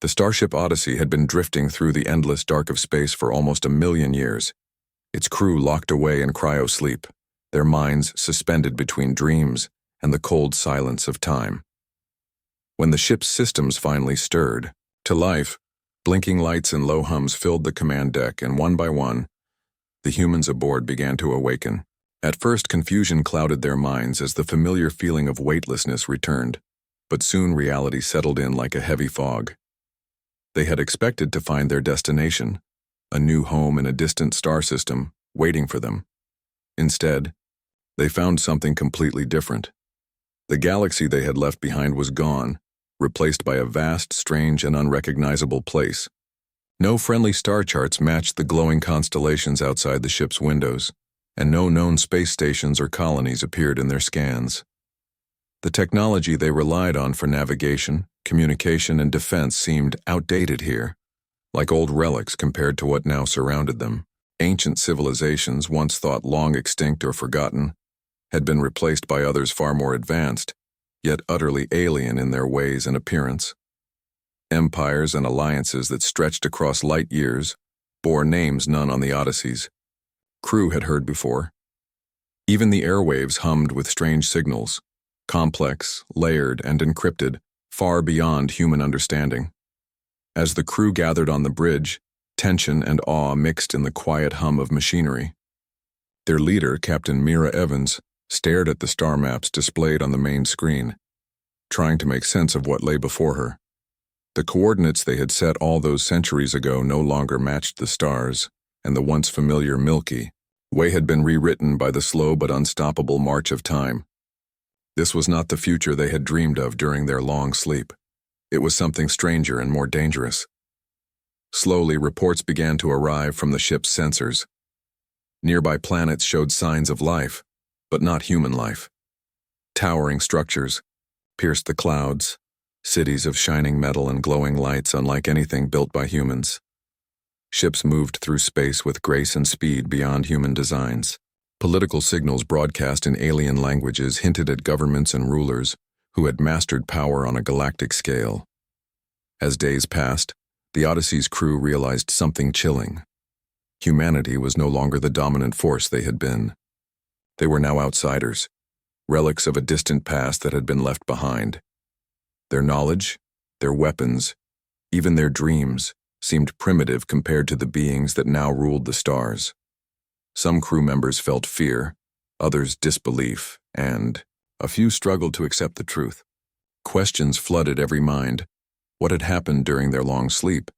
The Starship Odyssey had been drifting through the endless dark of space for almost 1,000,000 years, its crew locked away in cryo-sleep, their minds suspended between dreams and the cold silence of time. When the ship's systems finally stirred to life, blinking lights and low hums filled the command deck, and one by one, the humans aboard began to awaken. At first, confusion clouded their minds as the familiar feeling of weightlessness returned, but soon reality settled in like a heavy fog. They had expected to find their destination, a new home in a distant star system, waiting for them. Instead, they found something completely different. The galaxy they had left behind was gone, replaced by a vast, strange, and unrecognizable place. No friendly star charts matched the glowing constellations outside the ship's windows, and no known space stations or colonies appeared in their scans. The technology they relied on for navigation, communication, and defense seemed outdated here, like old relics compared to what now surrounded them. Ancient civilizations, once thought long extinct or forgotten, had been replaced by others far more advanced, yet utterly alien in their ways and appearance. Empires and alliances that stretched across light years bore names none on the Odysseys. Crew had heard before. Even the airwaves hummed with strange signals, complex, layered, and encrypted, far beyond human understanding. As the crew gathered on the bridge, tension and awe mixed in the quiet hum of machinery. Their leader, Captain Mira Evans, stared at the star maps displayed on the main screen, trying to make sense of what lay before her. The coordinates they had set all those centuries ago no longer matched the stars, and the once familiar Milky Way had been rewritten by the slow but unstoppable march of time. This was not the future they had dreamed of during their long sleep. It was something stranger and more dangerous. Slowly, reports began to arrive from the ship's sensors. Nearby planets showed signs of life, but not human life. Towering structures pierced the clouds, cities of shining metal and glowing lights unlike anything built by humans. Ships moved through space with grace and speed beyond human designs. Political signals broadcast in alien languages hinted at governments and rulers who had mastered power on a galactic scale. As days passed, the Odyssey's crew realized something chilling. Humanity was no longer the dominant force they had been. They were now outsiders, relics of a distant past that had been left behind. Their knowledge, their weapons, even their dreams seemed primitive compared to the beings that now ruled the stars. Some crew members felt fear, others disbelief, and a few struggled to accept the truth. Questions flooded every mind. What had happened during their long sleep?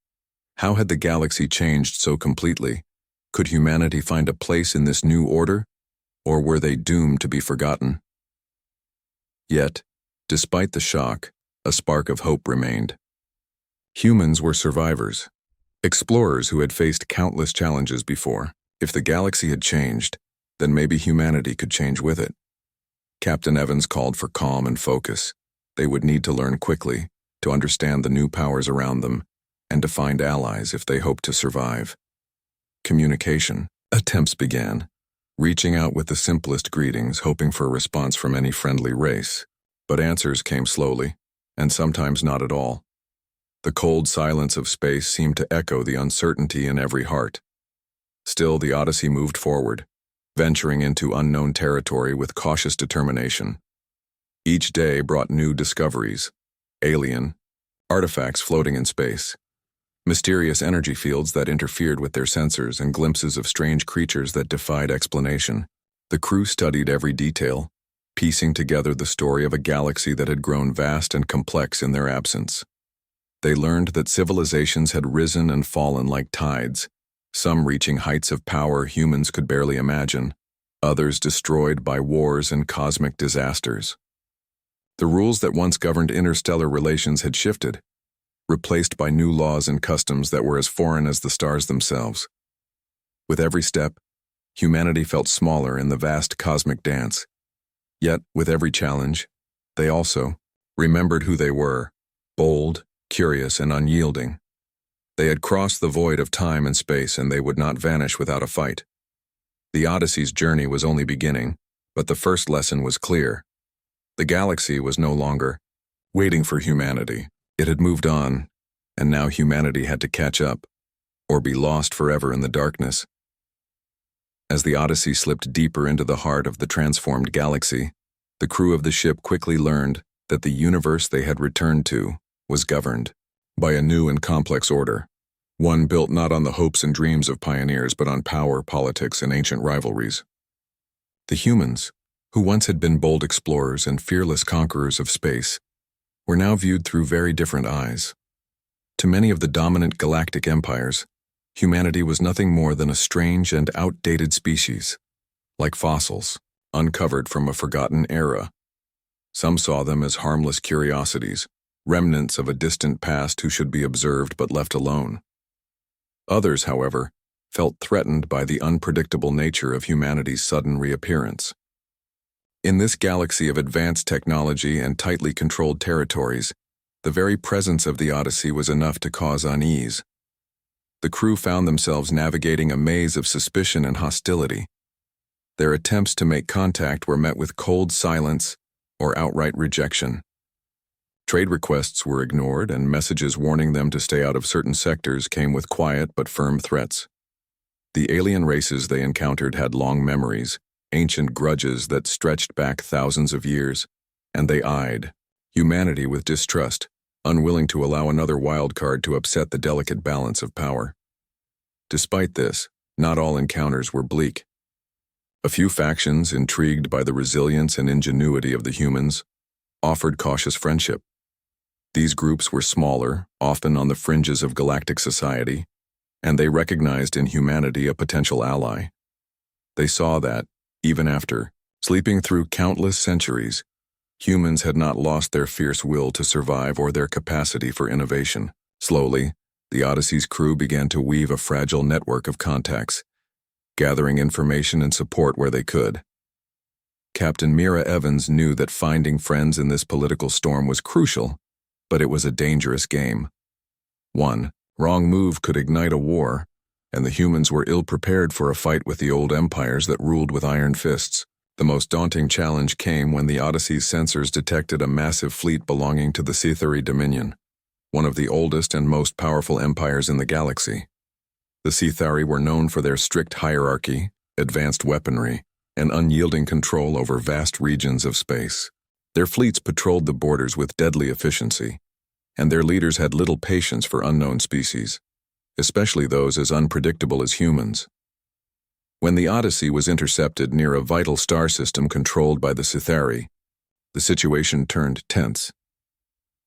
How had the galaxy changed so completely? Could humanity find a place in this new order, or were they doomed to be forgotten? Yet, despite the shock, a spark of hope remained. Humans were survivors, explorers who had faced countless challenges before. If the galaxy had changed, then maybe humanity could change with it. Captain Evans called for calm and focus. They would need to learn quickly, to understand the new powers around them, and to find allies if they hoped to survive. Communication attempts began, reaching out with the simplest greetings, hoping for a response from any friendly race. But answers came slowly, and sometimes not at all. The cold silence of space seemed to echo the uncertainty in every heart. Still, the Odyssey moved forward, venturing into unknown territory with cautious determination. Each day brought new discoveries, alien artifacts floating in space, mysterious energy fields that interfered with their sensors, and glimpses of strange creatures that defied explanation. The crew studied every detail, piecing together the story of a galaxy that had grown vast and complex in their absence. They learned that civilizations had risen and fallen like tides, some reaching heights of power humans could barely imagine, others destroyed by wars and cosmic disasters. The rules that once governed interstellar relations had shifted, replaced by new laws and customs that were as foreign as the stars themselves. With every step, humanity felt smaller in the vast cosmic dance. Yet, with every challenge, they also remembered who they were, bold, curious, and unyielding. They had crossed the void of time and space, and they would not vanish without a fight. The Odyssey's journey was only beginning, but the first lesson was clear. The galaxy was no longer waiting for humanity. It had moved on, and now humanity had to catch up, or be lost forever in the darkness. As the Odyssey slipped deeper into the heart of the transformed galaxy, the crew of the ship quickly learned that the universe they had returned to was governed by a new and complex order, one built not on the hopes and dreams of pioneers but on power, politics, and ancient rivalries. The humans, who once had been bold explorers and fearless conquerors of space, were now viewed through very different eyes. To many of the dominant galactic empires, humanity was nothing more than a strange and outdated species, like fossils, uncovered from a forgotten era. Some saw them as harmless curiosities, remnants of a distant past who should be observed but left alone. Others, however, felt threatened by the unpredictable nature of humanity's sudden reappearance. In this galaxy of advanced technology and tightly controlled territories, the very presence of the Odyssey was enough to cause unease. The crew found themselves navigating a maze of suspicion and hostility. Their attempts to make contact were met with cold silence or outright rejection. Trade requests were ignored, and messages warning them to stay out of certain sectors came with quiet but firm threats. The alien races they encountered had long memories, ancient grudges that stretched back thousands of years, and they eyed humanity with distrust, unwilling to allow another wild card to upset the delicate balance of power. Despite this, not all encounters were bleak. A few factions, intrigued by the resilience and ingenuity of the humans, offered cautious friendship. These groups were smaller, often on the fringes of galactic society, and they recognized in humanity a potential ally. They saw that, even after sleeping through countless centuries, humans had not lost their fierce will to survive or their capacity for innovation. Slowly, the Odyssey's crew began to weave a fragile network of contacts, gathering information and support where they could. Captain Mira Evans knew that finding friends in this political storm was crucial, but it was a dangerous game. One wrong move could ignite a war, and the humans were ill-prepared for a fight with the old empires that ruled with iron fists. The most daunting challenge came when the Odyssey's sensors detected a massive fleet belonging to the Sci-Fi Dominion, one of the oldest and most powerful empires in the galaxy. The Sci-Fi were known for their strict hierarchy, advanced weaponry, and unyielding control over vast regions of space. Their fleets patrolled the borders with deadly efficiency, and their leaders had little patience for unknown species, especially those as unpredictable as humans. When the Odyssey was intercepted near a vital star system controlled by the Sci-Fi, the situation turned tense.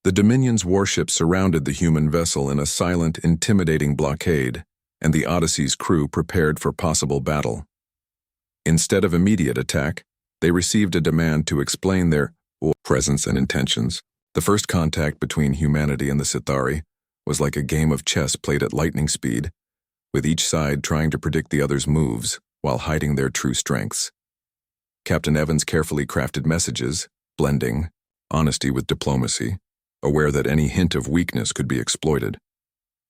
The Dominion's warships surrounded the human vessel in a silent, intimidating blockade, and the Odyssey's crew prepared for possible battle. Instead of immediate attack, they received a demand to explain their presence and intentions. The first contact between humanity and the Sci-Fi was like a game of chess played at lightning speed, with each side trying to predict the other's moves while hiding their true strengths. Captain Evans carefully crafted messages, blending honesty with diplomacy, aware that any hint of weakness could be exploited.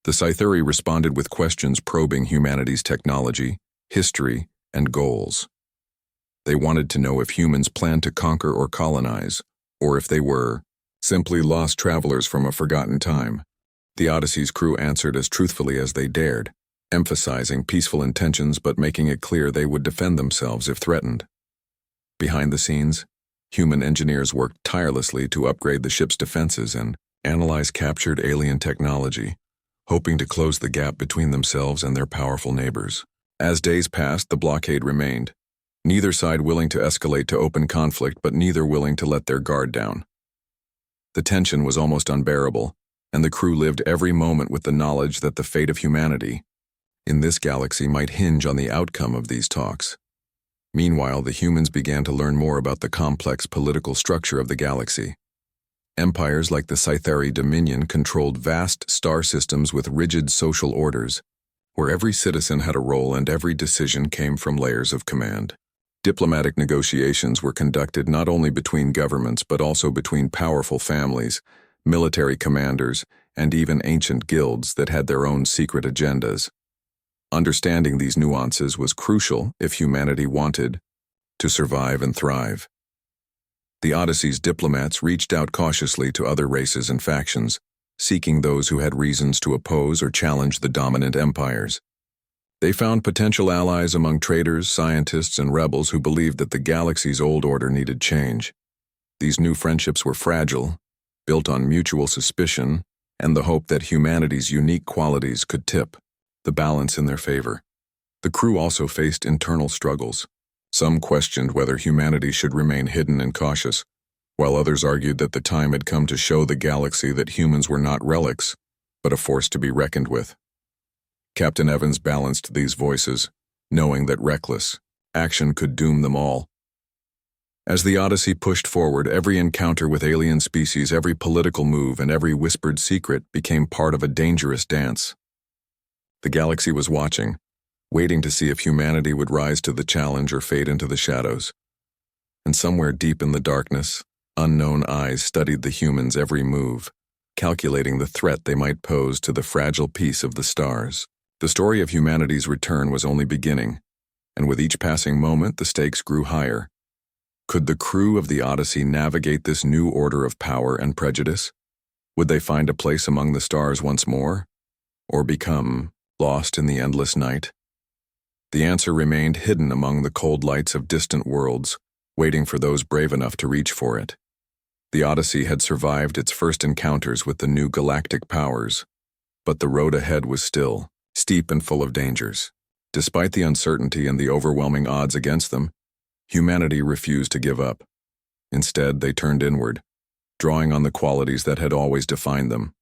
The Sci-Fi responded with questions probing humanity's technology, history, and goals. They wanted to know if humans planned to conquer or colonize, or if they were simply lost travelers from a forgotten time. The Odyssey's crew answered as truthfully as they dared, emphasizing peaceful intentions but making it clear they would defend themselves if threatened. Behind the scenes, human engineers worked tirelessly to upgrade the ship's defenses and analyze captured alien technology, hoping to close the gap between themselves and their powerful neighbors. As days passed, the blockade remained, neither side willing to escalate to open conflict but neither willing to let their guard down. The tension was almost unbearable, and the crew lived every moment with the knowledge that the fate of humanity in this galaxy might hinge on the outcome of these talks. Meanwhile, the humans began to learn more about the complex political structure of the galaxy. Empires like the Sci-Fi Dominion controlled vast star systems with rigid social orders, where every citizen had a role and every decision came from layers of command. Diplomatic negotiations were conducted not only between governments but also between powerful families, military commanders, and even ancient guilds that had their own secret agendas. Understanding these nuances was crucial if humanity wanted to survive and thrive. The Odyssey's diplomats reached out cautiously to other races and factions, seeking those who had reasons to oppose or challenge the dominant empires. They found potential allies among traders, scientists, and rebels who believed that the galaxy's old order needed change. These new friendships were fragile, built on mutual suspicion and the hope that humanity's unique qualities could tip the balance in their favor. The crew also faced internal struggles. Some questioned whether humanity should remain hidden and cautious, while others argued that the time had come to show the galaxy that humans were not relics, but a force to be reckoned with. Captain Evans balanced these voices, knowing that reckless action could doom them all. As the Odyssey pushed forward, every encounter with alien species, every political move, and every whispered secret became part of a dangerous dance. The galaxy was watching, waiting to see if humanity would rise to the challenge or fade into the shadows. And somewhere deep in the darkness, unknown eyes studied the humans' every move, calculating the threat they might pose to the fragile peace of the stars. The story of humanity's return was only beginning, and with each passing moment the stakes grew higher. Could the crew of the Odyssey navigate this new order of power and prejudice? Would they find a place among the stars once more, or become lost in the endless night? The answer remained hidden among the cold lights of distant worlds, waiting for those brave enough to reach for it. The Odyssey had survived its first encounters with the new galactic powers, but the road ahead was still steep and full of dangers. Despite the uncertainty and the overwhelming odds against them, humanity refused to give up. Instead, they turned inward, drawing on the qualities that had always defined them: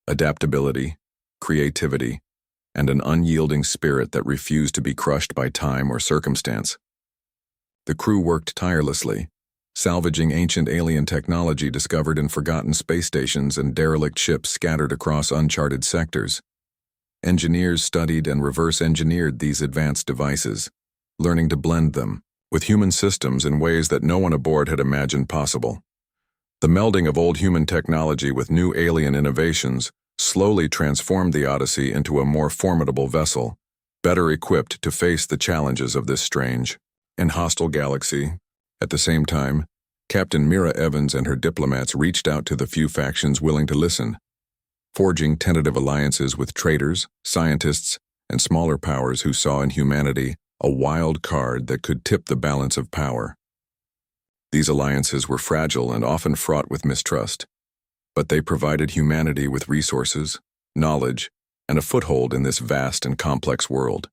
adaptability, creativity, and an unyielding spirit that refused to be crushed by time or circumstance. The crew worked tirelessly, salvaging ancient alien technology discovered in forgotten space stations and derelict ships scattered across uncharted sectors. Engineers studied and reverse-engineered these advanced devices, learning to blend them with human systems in ways that no one aboard had imagined possible. The melding of old human technology with new alien innovations slowly transformed the Odyssey into a more formidable vessel, better equipped to face the challenges of this strange and hostile galaxy. At the same time, Captain Mira Evans and her diplomats reached out to the few factions willing to listen, forging tentative alliances with traders, scientists, and smaller powers who saw in humanity a wild card that could tip the balance of power. These alliances were fragile and often fraught with mistrust, but they provided humanity with resources, knowledge, and a foothold in this vast and complex world.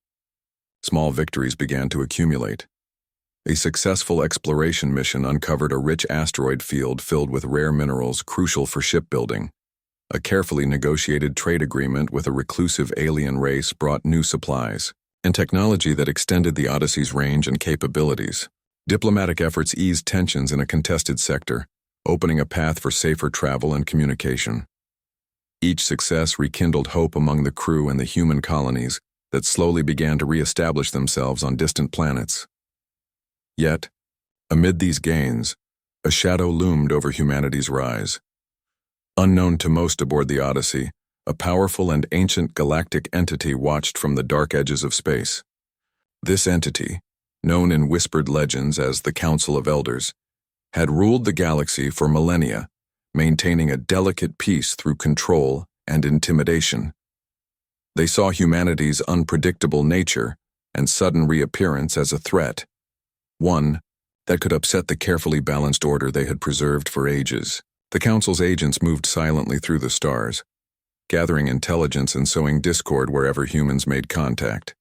Small victories began to accumulate. A successful exploration mission uncovered a rich asteroid field filled with rare minerals crucial for shipbuilding. A carefully negotiated trade agreement with a reclusive alien race brought new supplies and technology that extended the Odyssey's range and capabilities. Diplomatic efforts eased tensions in a contested sector, opening a path for safer travel and communication. Each success rekindled hope among the crew and the human colonies that slowly began to re-establish themselves on distant planets. Yet, amid these gains, a shadow loomed over humanity's rise. Unknown to most aboard the Odyssey, a powerful and ancient galactic entity watched from the dark edges of space. This entity, known in whispered legends as the Council of Elders, had ruled the galaxy for millennia, maintaining a delicate peace through control and intimidation. They saw humanity's unpredictable nature and sudden reappearance as a threat, one that could upset the carefully balanced order they had preserved for ages. The Council's agents moved silently through the stars, gathering intelligence and sowing discord wherever humans made contact.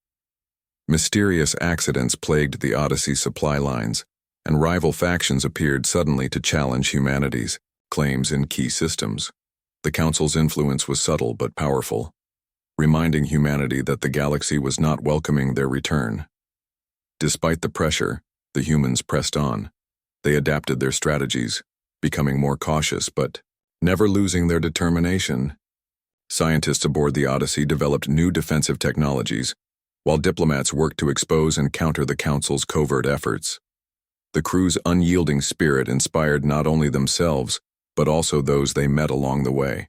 Mysterious accidents plagued the Odyssey supply lines, and rival factions appeared suddenly to challenge humanity's claims in key systems. The Council's influence was subtle but powerful, reminding humanity that the galaxy was not welcoming their return. Despite the pressure, the humans pressed on. They adapted their strategies, becoming more cautious but never losing their determination. Scientists aboard the Odyssey developed new defensive technologies, while diplomats worked to expose and counter the Council's covert efforts. The crew's unyielding spirit inspired not only themselves, but also those they met along the way.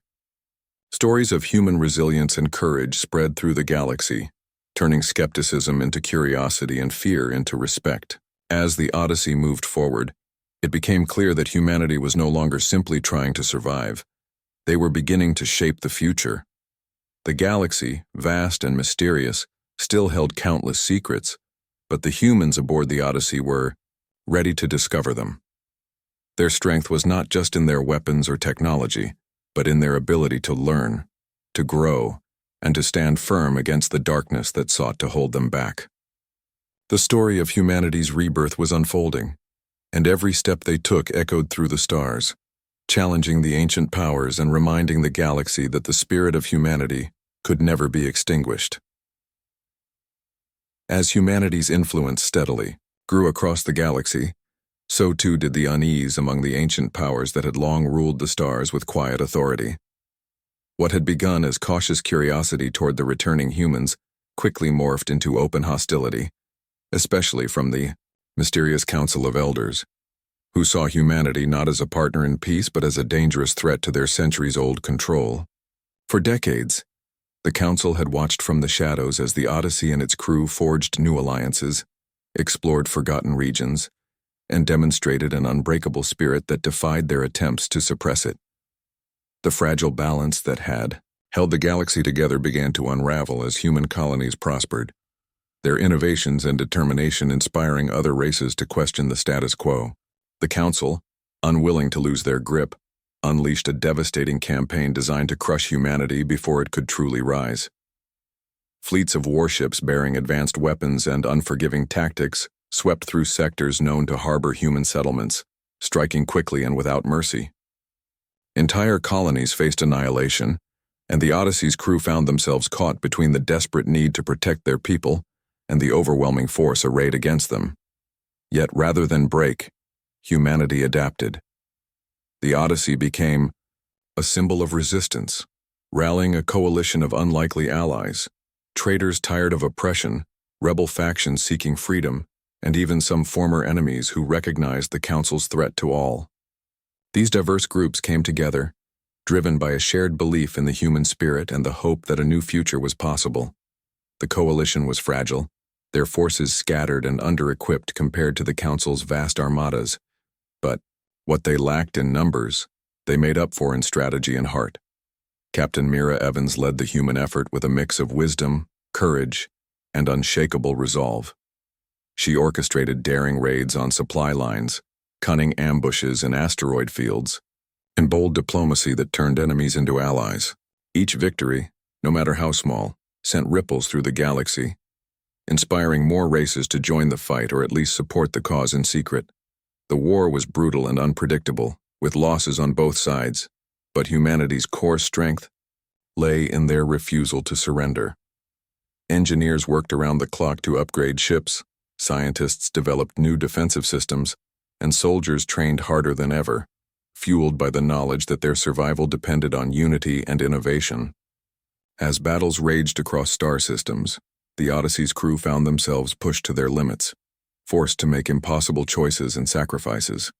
Stories of human resilience and courage spread through the galaxy, turning skepticism into curiosity and fear into respect. As the Odyssey moved forward, it became clear that humanity was no longer simply trying to survive. They were beginning to shape the future. The galaxy, vast and mysterious, still held countless secrets, but the humans aboard the Odyssey were ready to discover them. Their strength was not just in their weapons or technology, but in their ability to learn, to grow, and to stand firm against the darkness that sought to hold them back. The story of humanity's rebirth was unfolding, and every step they took echoed through the stars, challenging the ancient powers and reminding the galaxy that the spirit of humanity could never be extinguished. As humanity's influence steadily grew across the galaxy, so too did the unease among the ancient powers that had long ruled the stars with quiet authority. What had begun as cautious curiosity toward the returning humans quickly morphed into open hostility, especially from the mysterious Council of Elders, who saw humanity not as a partner in peace but as a dangerous threat to their centuries-old control. For decades, the Council had watched from the shadows as the Odyssey and its crew forged new alliances, explored forgotten regions, and demonstrated an unbreakable spirit that defied their attempts to suppress it. The fragile balance that had held the galaxy together began to unravel as human colonies prospered, their innovations and determination inspiring other races to question the status quo. The Council, unwilling to lose their grip, unleashed a devastating campaign designed to crush humanity before it could truly rise. Fleets of warships bearing advanced weapons and unforgiving tactics swept through sectors known to harbor human settlements, striking quickly and without mercy. Entire colonies faced annihilation, and the Odyssey's crew found themselves caught between the desperate need to protect their people and the overwhelming force arrayed against them. Yet rather than break, humanity adapted. The Odyssey became a symbol of resistance, rallying a coalition of unlikely allies, traitors tired of oppression, rebel factions seeking freedom, and even some former enemies who recognized the Council's threat to all. These diverse groups came together, driven by a shared belief in the human spirit and the hope that a new future was possible. The coalition was fragile, their forces scattered and under-equipped compared to the Council's vast armadas, but what they lacked in numbers, they made up for in strategy and heart. Captain Mira Evans led the human effort with a mix of wisdom, courage, and unshakable resolve. She orchestrated daring raids on supply lines, cunning ambushes in asteroid fields, and bold diplomacy that turned enemies into allies. Each victory, no matter how small, sent ripples through the galaxy, inspiring more races to join the fight or at least support the cause in secret. The war was brutal and unpredictable, with losses on both sides, but humanity's core strength lay in their refusal to surrender. Engineers worked around the clock to upgrade ships, scientists developed new defensive systems, and soldiers trained harder than ever, fueled by the knowledge that their survival depended on unity and innovation. As battles raged across star systems, the Odyssey's crew found themselves pushed to their limits, forced to make impossible choices and sacrifices.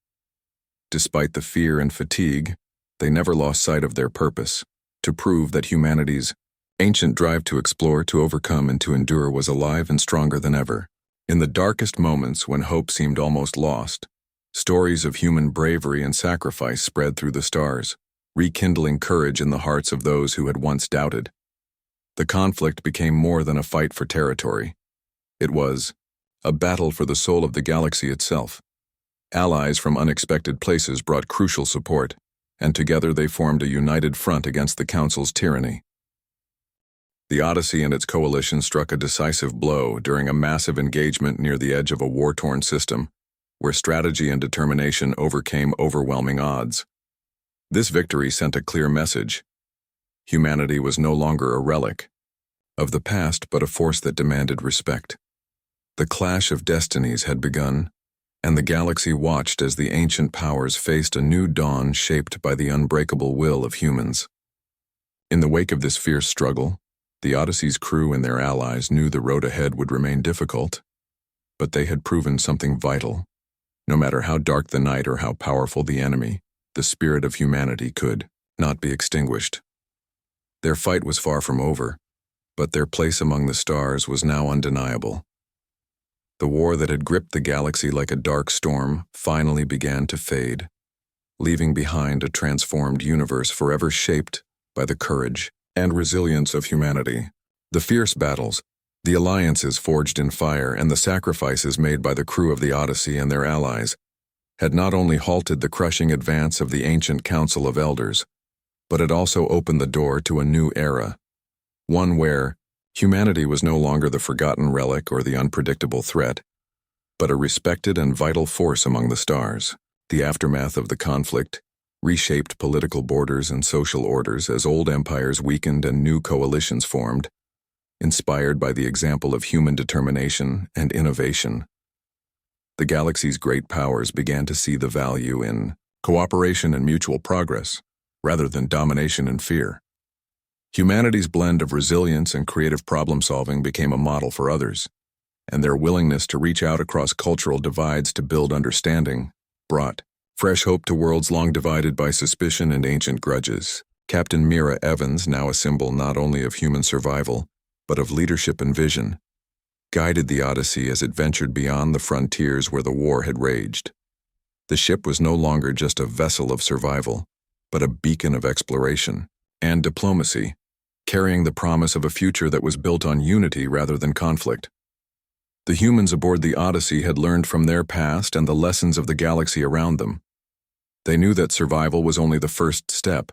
Despite the fear and fatigue, they never lost sight of their purpose, to prove that humanity's ancient drive to explore, to overcome, and to endure was alive and stronger than ever. In the darkest moments when hope seemed almost lost, stories of human bravery and sacrifice spread through the stars, rekindling courage in the hearts of those who had once doubted. The conflict became more than a fight for territory. It was a battle for the soul of the galaxy itself. Allies from unexpected places brought crucial support, and together they formed a united front against the Council's tyranny. The Odyssey and its coalition struck a decisive blow during a massive engagement near the edge of a war-torn system, where strategy and determination overcame overwhelming odds. This victory sent a clear message. Humanity was no longer a relic of the past, but a force that demanded respect. The clash of destinies had begun, and the galaxy watched as the ancient powers faced a new dawn shaped by the unbreakable will of humans. In the wake of this fierce struggle, the Odyssey's crew and their allies knew the road ahead would remain difficult, but they had proven something vital. No matter how dark the night or how powerful the enemy, the spirit of humanity could not be extinguished. Their fight was far from over, but their place among the stars was now undeniable. The war that had gripped the galaxy like a dark storm finally began to fade, leaving behind a transformed universe forever shaped by the courage and resilience of humanity. The fierce battles, the alliances forged in fire, and the sacrifices made by the crew of the Odyssey and their allies had not only halted the crushing advance of the ancient Council of Elders, but had also opened the door to a new era, one where humanity was no longer the forgotten relic or the unpredictable threat, but a respected and vital force among the stars. The aftermath of the conflict reshaped political borders and social orders as old empires weakened and new coalitions formed, inspired by the example of human determination and innovation. The galaxy's great powers began to see the value in cooperation and mutual progress, rather than domination and fear. Humanity's blend of resilience and creative problem-solving became a model for others, and their willingness to reach out across cultural divides to build understanding brought fresh hope to worlds long divided by suspicion and ancient grudges. Captain Mira Evans, now a symbol not only of human survival, but of leadership and vision, guided the Odyssey as it ventured beyond the frontiers where the war had raged. The ship was no longer just a vessel of survival, but a beacon of exploration and diplomacy, carrying the promise of a future that was built on unity rather than conflict. The humans aboard the Odyssey had learned from their past and the lessons of the galaxy around them. They knew that survival was only the first step.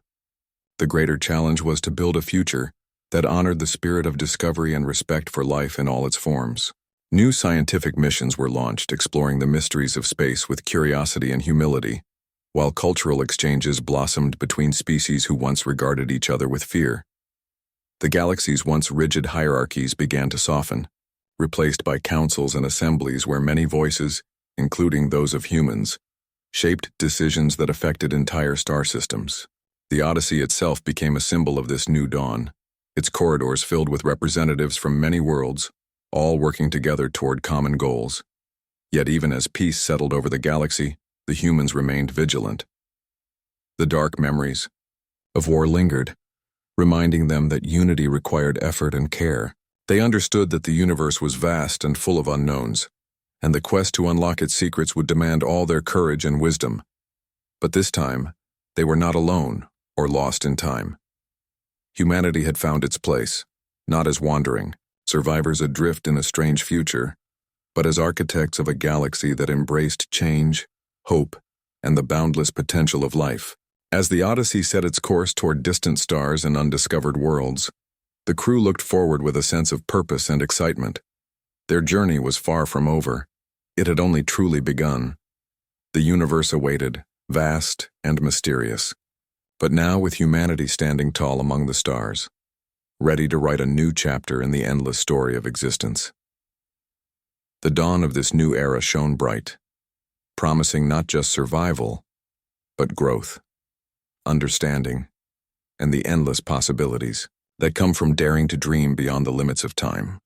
The greater challenge was to build a future that honored the spirit of discovery and respect for life in all its forms. New scientific missions were launched, exploring the mysteries of space with curiosity and humility, while cultural exchanges blossomed between species who once regarded each other with fear. The galaxy's once rigid hierarchies began to soften, replaced by councils and assemblies where many voices, including those of humans, shaped decisions that affected entire star systems. The Odyssey itself became a symbol of this new dawn, its corridors filled with representatives from many worlds, all working together toward common goals. Yet even as peace settled over the galaxy, the humans remained vigilant. The dark memories of war lingered, reminding them that unity required effort and care. They understood that the universe was vast and full of unknowns, and the quest to unlock its secrets would demand all their courage and wisdom. But this time, they were not alone or lost in time. Humanity had found its place, not as wandering survivors adrift in a strange future, but as architects of a galaxy that embraced change, hope, and the boundless potential of life. As the Odyssey set its course toward distant stars and undiscovered worlds, the crew looked forward with a sense of purpose and excitement. Their journey was far from over. It had only truly begun. The universe awaited, vast and mysterious, but now with humanity standing tall among the stars, ready to write a new chapter in the endless story of existence. The dawn of this new era shone bright, promising not just survival, but growth, understanding, and the endless possibilities that come from daring to dream beyond the limits of time.